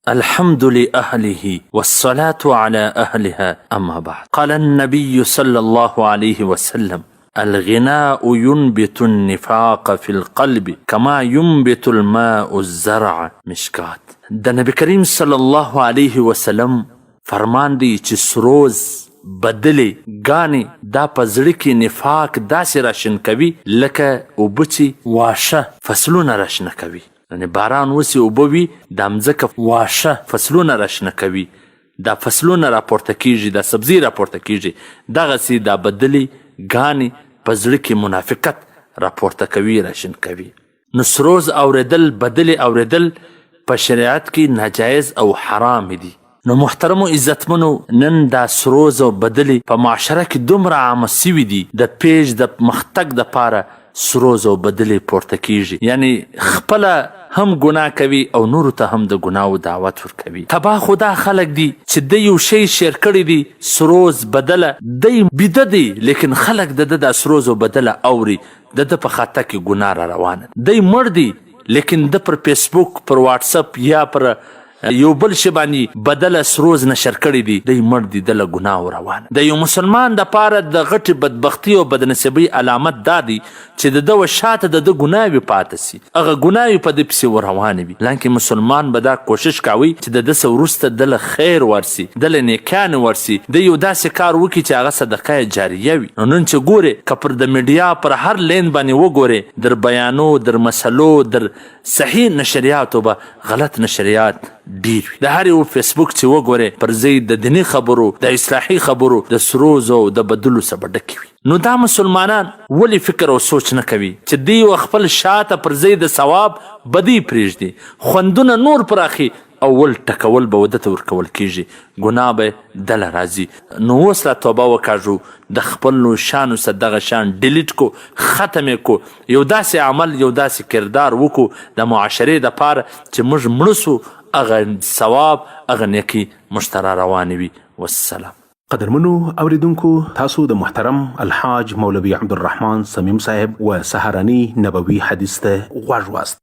الحمد لأهله والصلاة على أهلها أما بعد. قال النبي صلى الله عليه وسلم: الغناء ينبت النفاق في القلب كما ينبت الماء الزرع. مشکات. د نبی کریم صلی الله علیه وسلم فرمان دی چې سروز بدلی گانی دا پزړی کې نفاق داسې راشن کوي لکه اوبه چې واشه فصلونه راشنه کوي. یعنی باران وسی اوبه وي دا مځکه واشه فصلونه راشنه کوي، دا فصلونه راپورته کیږي، دا سبزی راپورته کیږي. دغسې دا بدلی گانی پزړی کې منافقت راپورته کوي، راشن کوي. نو سروز اوریدل، بدلی اوریدل په شریعت کې ناجایز او حرام دي. نو محترمو عزتمنو، نن دا سروز او بدلی په معاشره کې دومره عامه سوي دي، د پیج د مختګ دپاره سروز او بدلی پورته کیږي. یعنی خپله هم ګناه کوي او نورو ته هم د ګناهو دعوت ورکوي. تباه خو دا خلک دي چې د یو شی شیر کړی دي، سروز بدله، دی بیده دی لیکن خلک د د سروز او بدله اوري، د په خاطه کې ګناه را روانه. دی مړ دی لیکن د پر فیسبوک، پر واتساپ یا پر یو بل شی باندې بدله سروز نشر کړی دی، دی مړ دی، دله ګناه روانه. د یو مسلمان دپاره د غټې بدبختي او بدنصیبۍ علامت دا دی چې د ده شاته د ده ګناوې پاته سي، هغه ګناوې په ده پسې ورروانې وي. لکه مسلمان به دا کوشش کوي چې د ده څه وروسته دله خیر ورسي، دله نیکیانې ورسي، د یو داسې کار وکړي چې هغه صدقه جاریه وي. نو نن چې ګورې که پر د میډیا پر هر لین باندې وګورې، در بیانو، در مسلو، در صحیح نشریاتو به غلط نشریات ډیر وي. د هر یو فیسبوک چې وګورې پر ځای د دیني خبرو، د اصلاحي خبرو، د سروز او د بدلو څخه ډکې وي. نو دا مسلمانان ولې فکر او سوچ نه کوي چې دوی خپل شاته پر ځای د ثواب بدی پرېږدي، خوندونه نور پراخي او ول ټکول به ودته ورکول کیږي، ګناه به دله راځي. نو اوس را توبه وکاږو، د خپل شانو څخه دغه شان ډیلیټ کو، ختم کو، یو داسې عمل، یو داسې کردار وکړو د معاشرې دپاره چې موږ مړه سو، هغه ثواب، هغه نیکي موږ ته را روانې وي. والسلام. قدرمنو اوریدونکو، تاسو د محترم الحاج مولوي عبدالرحمن صمیم صاحب و سهارني نبوي حدیث ته غوږ واست.